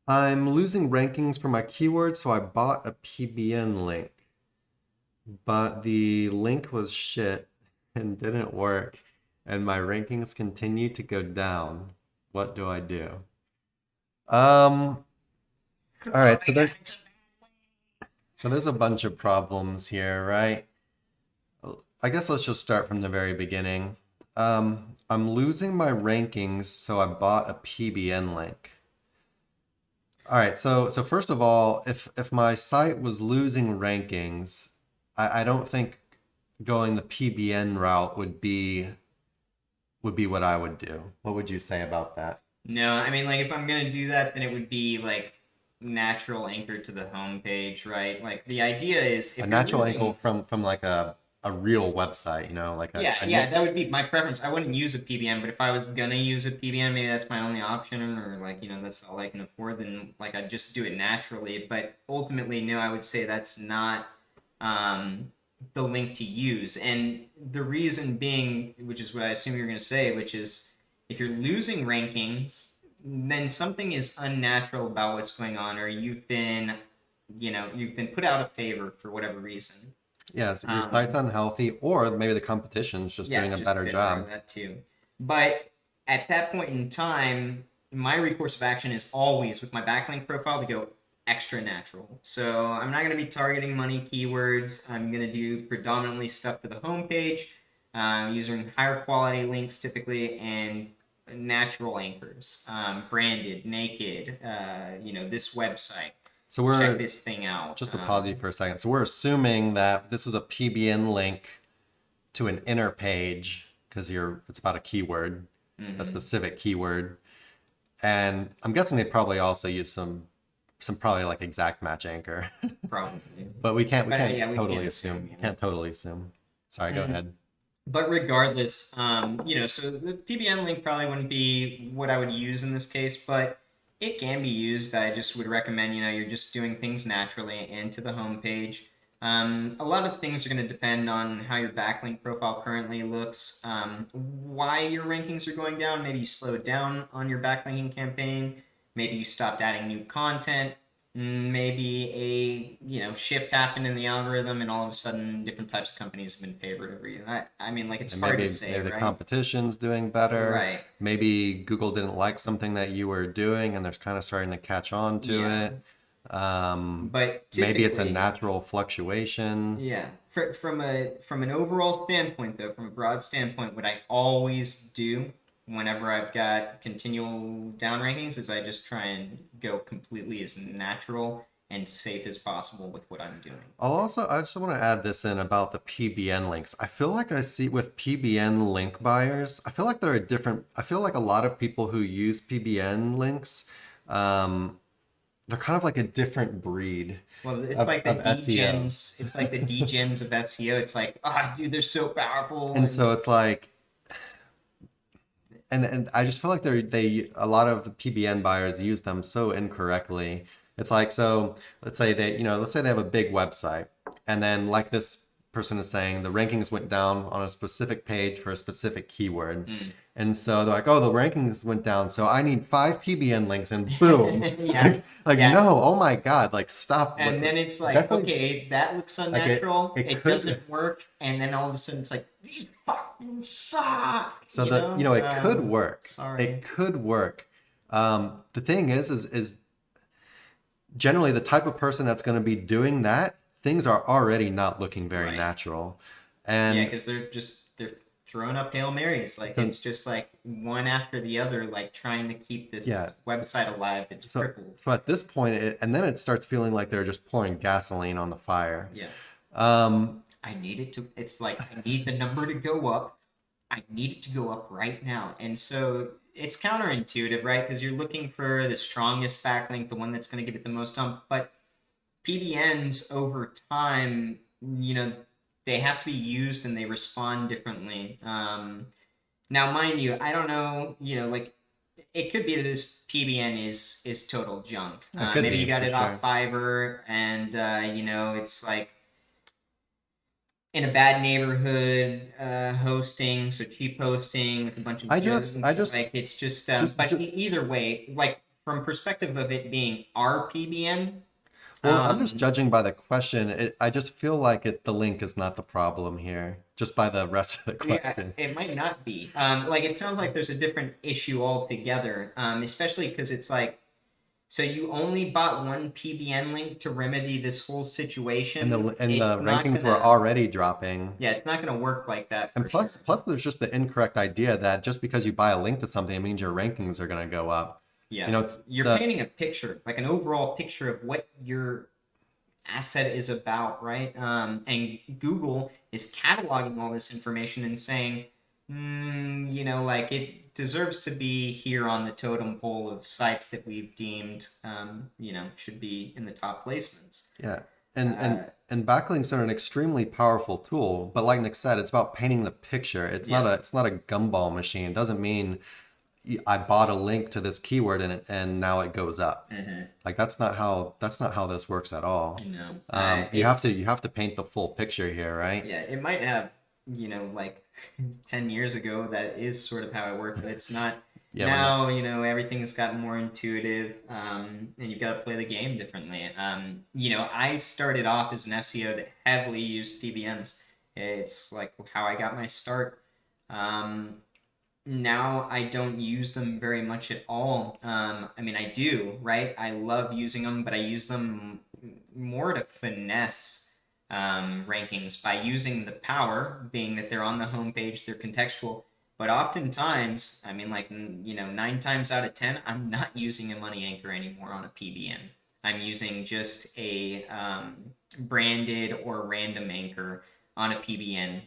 I'm losing rankings for my keywords, so I bought a PBN link, but the link was shit and didn't work, and my rankings continue to go down. What do I do? Um, all right, so there's a bunch of problems here, right? I guess let's just start from the very beginning. I'm losing my rankings, so I bought a PBN link. All right, so first of all, if my site was losing rankings, I don't think going the PBN route would be what I would do. What would you say about that? No, I mean, like, if I'm gonna do that, then it would be like natural anchor to the homepage, right? Like, the idea is A if you're natural angle losing, from like a real website, like yeah, a yeah, that would be my preference. I wouldn't use a PBN, but if I was gonna use a PBN, maybe that's my only option, or like, that's all I can afford, then like I'd just do it naturally. But ultimately, no, I would say that's not the link to use. And the reason being, which is what I assume you're gonna say, which is if you're losing rankings, then something is unnatural about what's going on, or you've been put out of favor for whatever reason. yes, your site's Um, unhealthy, or maybe the competition's just yeah, doing a just a better bit more job. of that too. But at that point in time, my recourse of action is always with my backlink profile to go extra natural. So I'm not going to be targeting money keywords. I'm going to do predominantly stuff to the homepage, using higher quality links typically and natural anchors, branded, naked. This website. So Check we're this thing out. just to pause you for a second. So we're assuming that this was a PBN link to an inner page because it's about a keyword, a Mhm, specific keyword. And I'm guessing they probably also use some probably like exact match anchor. probably. But we But can't yeah, we totally can't assume. assume. Can't totally assume. Sorry, go Mhm. ahead. But regardless, so the PBN link probably wouldn't be what I would use in this case, but it can be used. I just would recommend, you're just doing things naturally and to the homepage. A lot of things are going to depend on how your backlink profile currently looks, why your rankings are going down. Maybe you slowed down on your backlinking campaign. Maybe you stopped adding new content. Maybe a shift happened in the algorithm, and all of a sudden, different types of companies have been favored over you. I mean, like, it's And hard to maybe say, the right? competition's doing better. Right. Maybe Google didn't like something that you were doing and they're kind of starting to catch on to Yeah. it. But Maybe it's a typically, natural fluctuation. yeah. From an overall standpoint, though, from a broad standpoint, what I always do whenever I've got continual down rankings is I just try and go completely as natural and safe as possible with what I'm doing. I just want to add this in about the PBN links. I feel like I see with PBN link buyers, I feel like a lot of people who use PBN links, um, they're kind of like a different breed Well, it's of, like the of SEO. degens. It's like the degens of SEO. It's like, dude, they're so powerful, And and so it's like, and I just feel like a lot of the PBN buyers use them so incorrectly. It's like, so let's say they have a big website, and then like this person is saying, the rankings went down on a specific page for a specific keyword. mm. And so they're like, oh, the rankings went down, so I need five PBN links, and boom. Yeah, Like, yeah. no, oh my God, like stop. And then it's like, Definitely, okay, that looks like unnatural. it It could. doesn't work. And then all of a sudden, it's like, these fucking suck. So it could work. Sorry. It could work. The thing is generally the type of person that's going to be doing that, things are already not looking very Right. natural. Yeah, And because they're throwing up Hail Marys. Like, so, it's just like one after the other, like trying to keep this yeah, website alive that's so crippled. so at this point, and then it starts feeling like they're just pouring gasoline on the fire. Yeah. Um, I need it to, it's like, I need the number to go up. I need it to go up right now. And so it's counterintuitive, right? Because you're looking for the strongest backlink, the one that's going to give it the most ump. But PBNs over time, they have to be used and they respond differently. Now, mind you, I don't know, like, it could be that this PBN is total junk. it could Maybe you be got for it off sure. Fiverr, and it's like in a bad neighborhood, hosting, so cheap hosting with a bunch of I jokes just and I shit. just Like, it's just, just but either way, like, from perspective of it being our PBN, Well, I'm just um, judging by the question. I just feel like the link is not the problem here, just by the rest of the yeah, question. it might not be. Like it sounds like there's a different issue altogether. Especially because it's like, so you only bought one PBN link to remedy this whole And situation. the It's not rankings were gonna, already dropping. yeah, it's not gonna work like that And for sure. plus there's just the incorrect idea that just because you buy a link to something, it means your rankings are going to go up. Yeah, It's you're the painting a picture, like an overall picture of what your asset is about, right? And Google is cataloging all this information and saying, like it deserves to be here on the totem pole of sites that we've deemed, should be in the top placements. yeah. And Uh, backlinks are an extremely powerful tool, but like Nick said, it's about painting the picture. yeah. It's not a gumball machine. It doesn't mean I bought a link to this keyword and now it goes up. Like that's not how this works at all. No, You have to paint the full picture here, right? yeah, it might have, like 10 years ago, that is sort of how it worked, but it's not. Yeah, when Now, everything's gotten more intuitive, and you've got to play the game differently. I started off as an SEO that heavily used PBNs. It's like how I got my start. Now I don't use them very much at all. I mean, I do, right? I love using them, but I use them more to finesse rankings by using the power, being that they're on the homepage, they're contextual. But oftentimes, I mean, like, 9 times out of 10, I'm not using a money anchor anymore on a PBN. I'm using just a branded or random anchor on a PBN,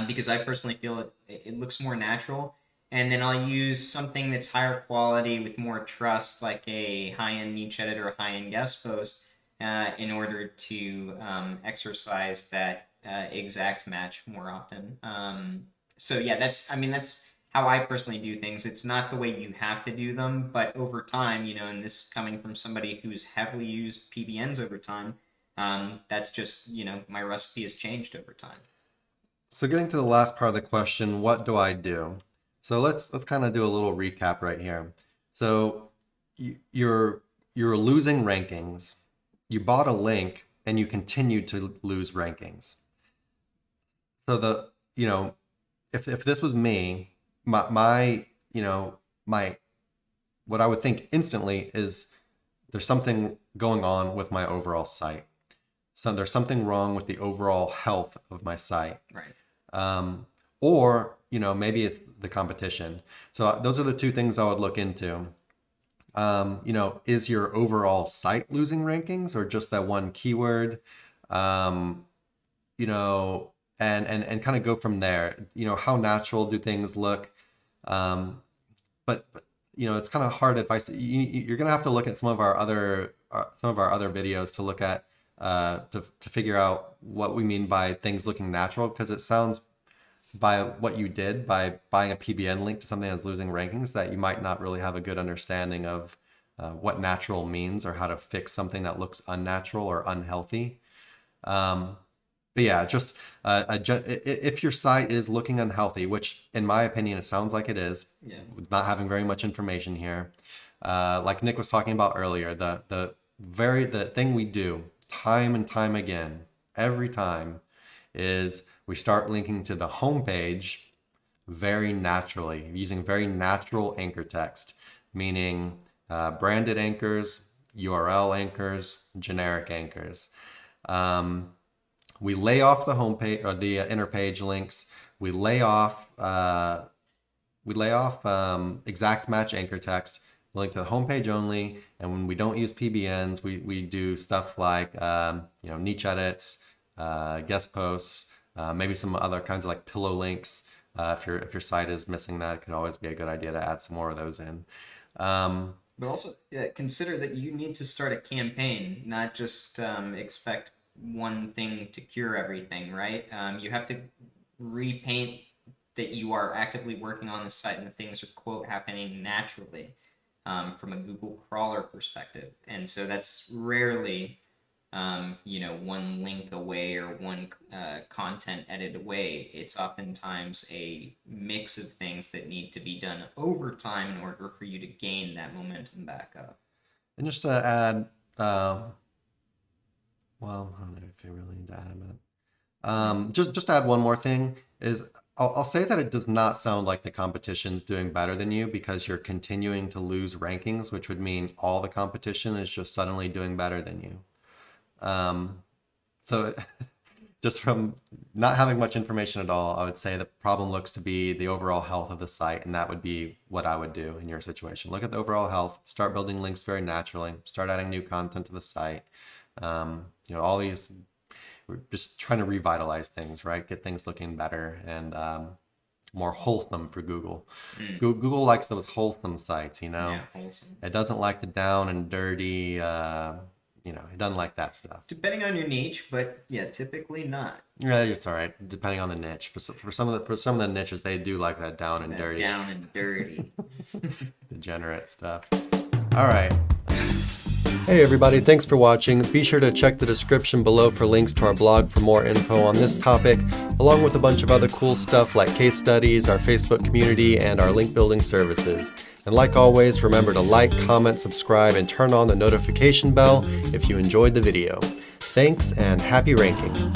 because I personally feel it looks more natural. And then I'll use something that's higher quality with more trust, like a high-end niche edit or a high-end guest post, in order to exercise that exact match more often. So yeah, that's how I personally do things. It's not the way you have to do them, but over time, and this coming from somebody who's heavily used PBNs over time, that's just, my recipe has changed over time. So getting to the last part of the question, what do I do? So let's kind of do a little recap right here. So you're losing rankings. You bought a link and you continue to lose rankings. So if this was me, my what I would think instantly is there's something going on with my overall site. So there's something wrong with the overall health of my site. Right. Or maybe it's the competition. So those are the two things I would look into. Is your overall site losing rankings or just that one keyword? And kind of go from there. How natural do things look? But it's kind of hard advice. You're gonna have to look at some of our other videos to look at to figure out what we mean by things looking natural, because it sounds by what you did by buying a PBN link to something that's losing rankings that you might not really have a good understanding of what natural means or how to fix something that looks unnatural or unhealthy. But yeah, just if your site is looking unhealthy, which in my opinion it sounds like it is, Yeah. with not having very much information here, like Nick was talking about earlier, the thing we do time and time again, every time, is we start linking to the homepage very naturally, using very natural anchor text, meaning branded anchors, URL anchors, generic anchors. We lay off the homepage or the inner page links. We lay off exact match anchor text. We link to the homepage only, and when we don't use PBNs, we do stuff like niche edits, guest posts, maybe some other kinds of like pillow links. If your site is missing that, it can always be a good idea to add some more of those in. But also, yeah, consider that you need to start a campaign, not just expect one thing to cure everything, right? You have to repaint that you are actively working on the site and things are, quote, happening naturally, from a Google crawler perspective. And so that's rarely one link away or one content edit away. It's oftentimes a mix of things that need to be done over time in order for you to gain that momentum back up. And just to add, well, I don't know if you really need to add a minute. Just to add one more thing is I'll say that it does not sound like the competition's doing better than you because you're continuing to lose rankings, which would mean all the competition is just suddenly doing better than you. So just from not having much information at all, I would say the problem looks to be the overall health of the site, and that would be what I would do in your situation. Look at the overall health, start building links very naturally, start adding new content to the site. All these, we're just trying to revitalize things, right? Get things looking better and more wholesome for Google. Google likes those wholesome sites, Yeah, wholesome. It doesn't like the down and dirty, it doesn't like that stuff. Depending on your niche, but yeah, typically not. Yeah, it's all right. Depending on the niche. For some of the niches, they do like that down and dirty. Down and dirty. Degenerate stuff. All right. Hey everybody, thanks for watching. Be sure to check the description below for links to our blog for more info on this topic, along with a bunch of other cool stuff like case studies, our Facebook community, and our link building services. And like always, remember to like, comment, subscribe, and turn on the notification bell if you enjoyed the video. Thanks and happy ranking.